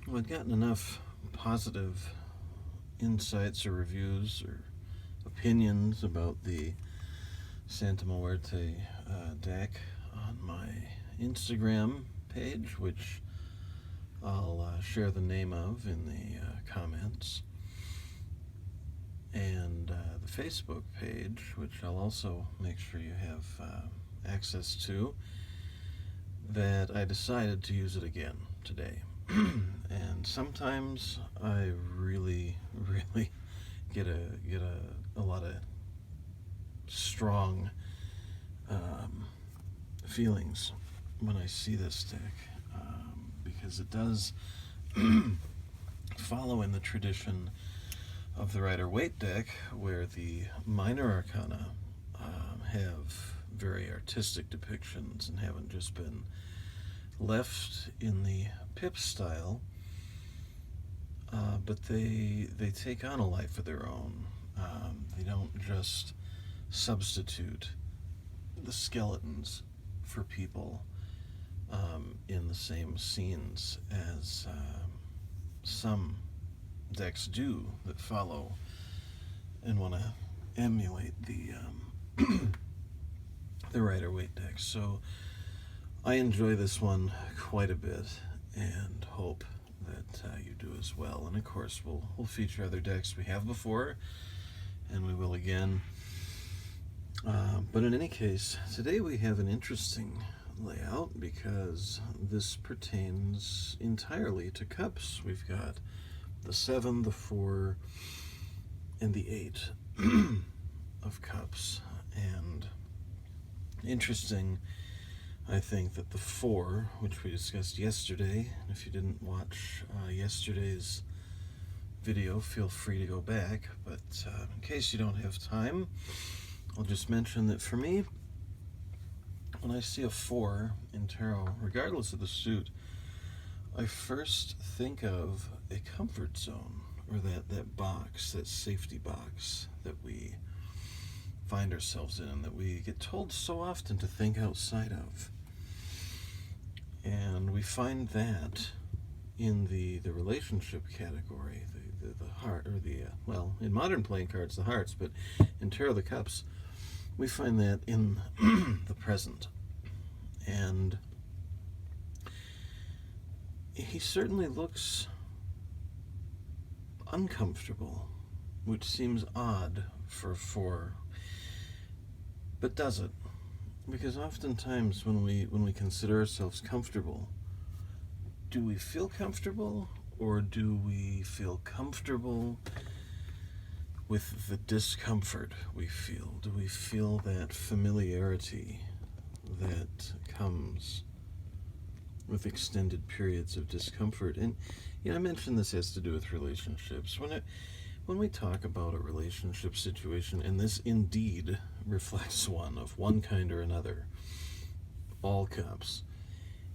Well, I've gotten enough positive insights or reviews or opinions about the Santa Muerte deck on my Instagram page, which I'll share the name of in the comments, and the Facebook page, which I'll also make sure you have access to, that I decided to use it again today. And sometimes I really, really get a lot of strong feelings when I see this deck, because it does follow in the tradition of the Rider-Waite deck, where the minor arcana have very artistic depictions and haven't just been left in the pip style, but they take on a life of their own. They don't just substitute the skeletons for people in the same scenes as some decks do that follow and want to emulate the the Rider-Waite deck. So I enjoy this one quite a bit and hope that you do as well. And of course, we'll feature other decks we have before, and we will again. But in any case, today we have an interesting layout because this pertains entirely to cups. We've got the 7, the 4, and the 8 of cups. And interesting, I think, that the 4, which we discussed yesterday, and if you didn't watch yesterday's video, feel free to go back, but in case you don't have time, I'll just mention that for me, when I see a 4 in tarot, regardless of the suit, I first think of a comfort zone, or that box, that safety box that we find ourselves in, that we get told so often to think outside of. And we find that in the relationship category, the heart, or well, in modern playing cards, the hearts, but in tarot, the cups, we find that in the present. And he certainly looks uncomfortable, which seems odd for a 4, but does it? Because oftentimes when we consider ourselves comfortable, do we feel comfortable, or do we feel comfortable with the discomfort we feel? Do we feel that familiarity that comes with extended periods of discomfort? And I mentioned this has to do with relationships. When we talk about a relationship situation, and this indeed reflects one of one kind or another, all cups,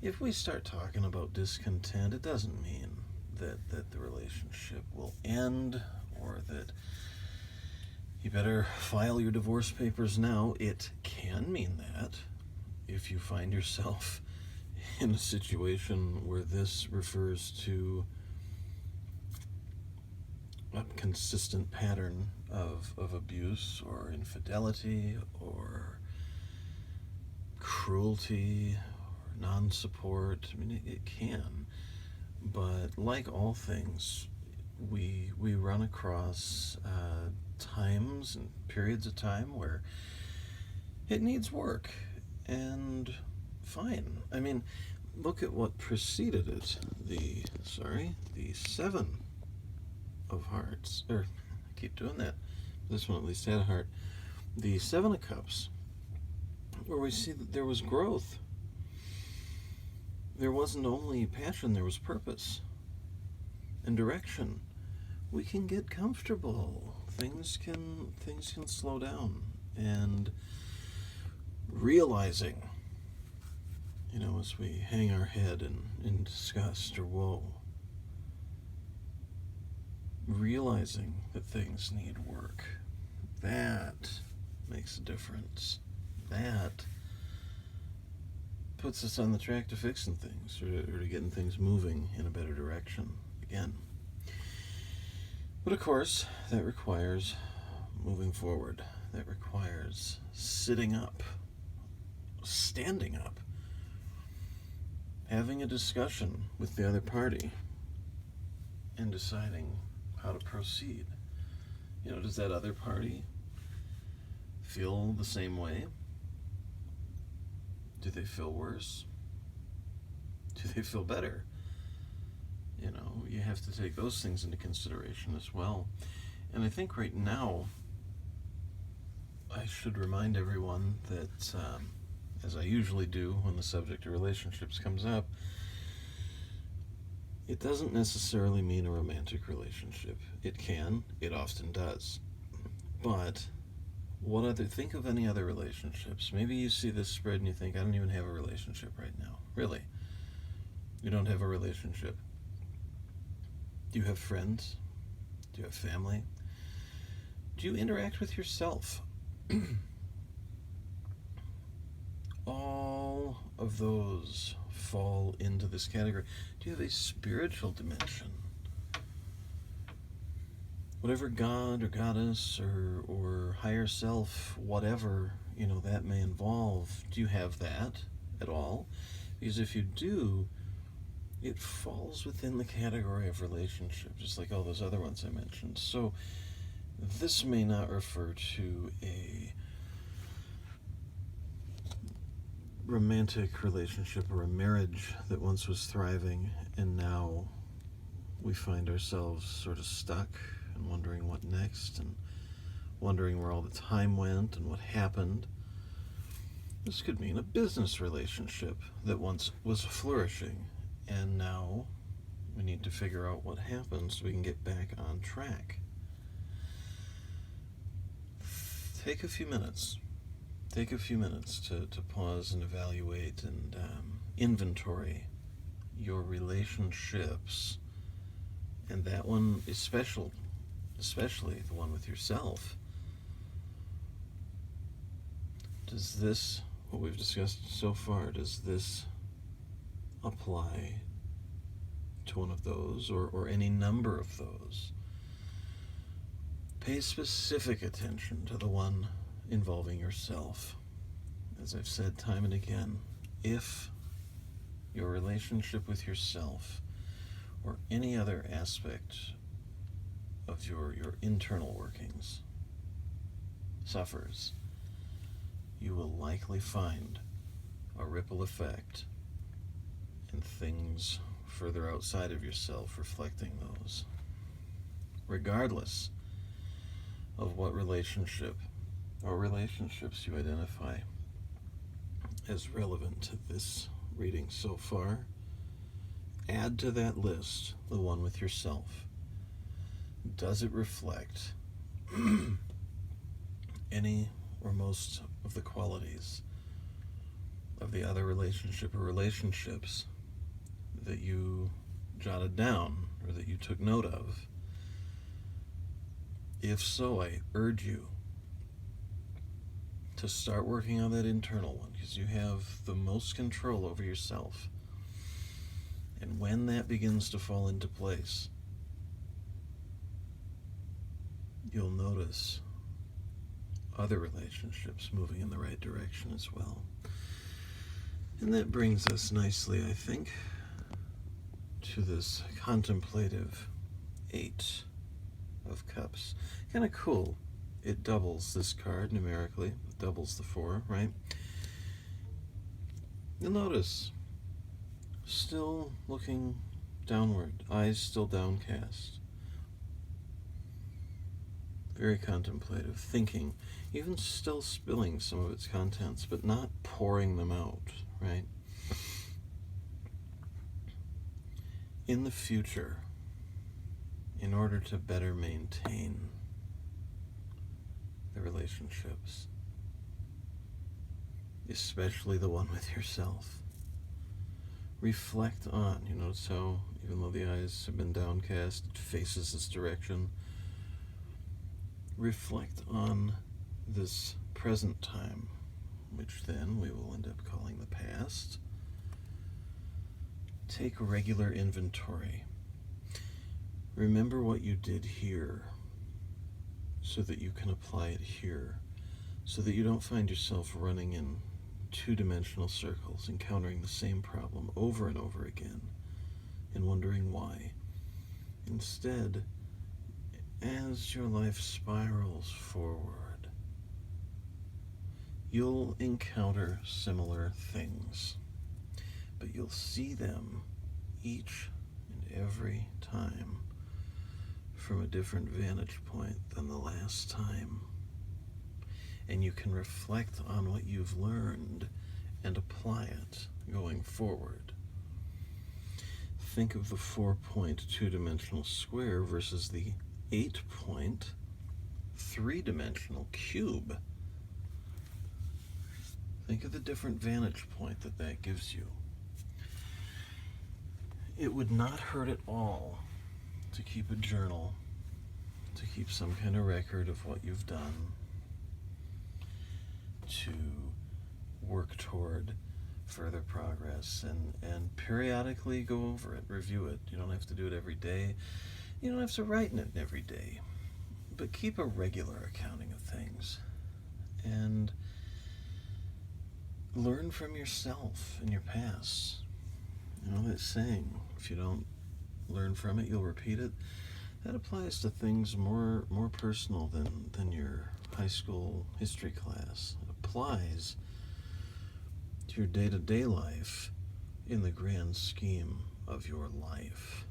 if we start talking about discontent, it doesn't mean that the relationship will end, or that you better file your divorce papers now. It can mean that if you find yourself in a situation where this refers to a consistent pattern of abuse or infidelity or cruelty or non-support. I mean, it can. But like all things, we run across times and periods of time where it needs work. And fine. I mean, look at what preceded it. The 7 of hearts. Or, I keep doing that. This one at least had a heart. The 7 of cups, where we see that there was growth. There wasn't only passion, there was purpose and direction. We can get comfortable. Things can slow down. And realizing, as we hang our head in disgust or woe, realizing that things need work, that makes a difference. That puts us on the track to fixing things, or to getting things moving in a better direction again. But of course, that requires moving forward. That requires sitting up, standing up, having a discussion with the other party, and deciding how to proceed. Does that other party feel the same way? Do they feel worse? Do they feel better? You have to take those things into consideration as well. And I think right now, I should remind everyone that, as I usually do when the subject of relationships comes up, it doesn't necessarily mean a romantic relationship. It can, it often does. But think of any other relationships. Maybe you see this spread and you think, I don't even have a relationship right now. Really? You don't have a relationship? Do you have friends? Do you have family? Do you interact with yourself? All of those fall into this category. Do you have a spiritual dimension? Whatever God or goddess or higher self, whatever, that may involve, do you have that at all? Because if you do, it falls within the category of relationship, just like all those other ones I mentioned. So this may not refer to a romantic relationship or a marriage that once was thriving, and now we find ourselves sort of stuck and wondering what next, and wondering where all the time went and what happened. This could mean a business relationship that once was flourishing, and now we need to figure out what happened so we can get back on track. Take a few minutes to pause and evaluate and inventory your relationships, and that one is special, especially the one with yourself. Does this, what we've discussed so far, does this apply to one of those or any number of those? Pay specific attention to the one involving yourself. As I've said time and again, if your relationship with yourself or any other aspect of your internal workings suffers, you will likely find a ripple effect and things further outside of yourself reflecting those. Regardless of what relationship or relationships you identify as relevant to this reading so far, add to that list the one with yourself. Does it reflect any or most of the qualities of the other relationship or relationships that you jotted down or that you took note of? If so, I urge you to start working on that internal one, because you have the most control over yourself. And when that begins to fall into place, you'll notice other relationships moving in the right direction as well. And that brings us nicely, I think, to this contemplative 8 of Cups. Kind of cool. It doubles this card numerically. It doubles the 4, right? You'll notice, still looking downward, eyes still downcast. Very contemplative, thinking, even still spilling some of its contents, but not pouring them out, right? In the future, in order to better maintain the relationships, especially the one with yourself, reflect on, you notice how even though the eyes have been downcast, it faces this direction. Reflect on this present time, which then we will end up calling the past, take regular inventory. Remember what you did here so that you can apply it here, so that you don't find yourself running in two-dimensional circles, encountering the same problem over and over again and wondering why. Instead, as your life spirals forward, you'll encounter similar things, but you'll see them each and every time from a different vantage point than the last time. And you can reflect on what you've learned and apply it going forward. Think of the 4-point two-dimensional square versus the 8-point three-dimensional cube. Think of the different vantage point that gives you. It would not hurt at all to keep a journal, to keep some kind of record of what you've done, to work toward further progress, and periodically go over it, review it. You don't have to do it every day. You don't have to write in it every day. But keep a regular accounting of things. And learn from yourself and your past. You know that saying, if you don't learn from it, you'll repeat it. That applies to things more personal than your high school history class. It applies to your day-to-day life in the grand scheme of your life.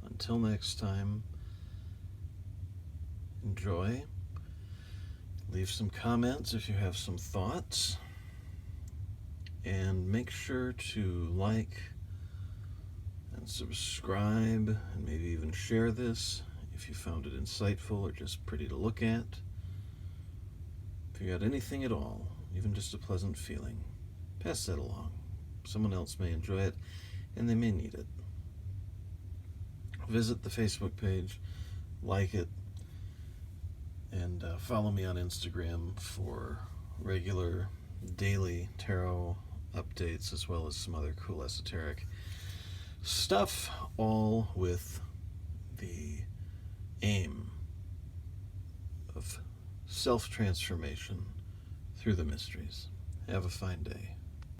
Until next time, enjoy. Leave some comments if you have some thoughts. And make sure to like and subscribe and maybe even share this if you found it insightful or just pretty to look at. If you got anything at all, even just a pleasant feeling, pass that along. Someone else may enjoy it and they may need it. Visit the Facebook page, like it, and follow me on Instagram for regular daily tarot updates as well as some other cool esoteric stuff, all with the aim of self-transformation through the mysteries. Have a fine day.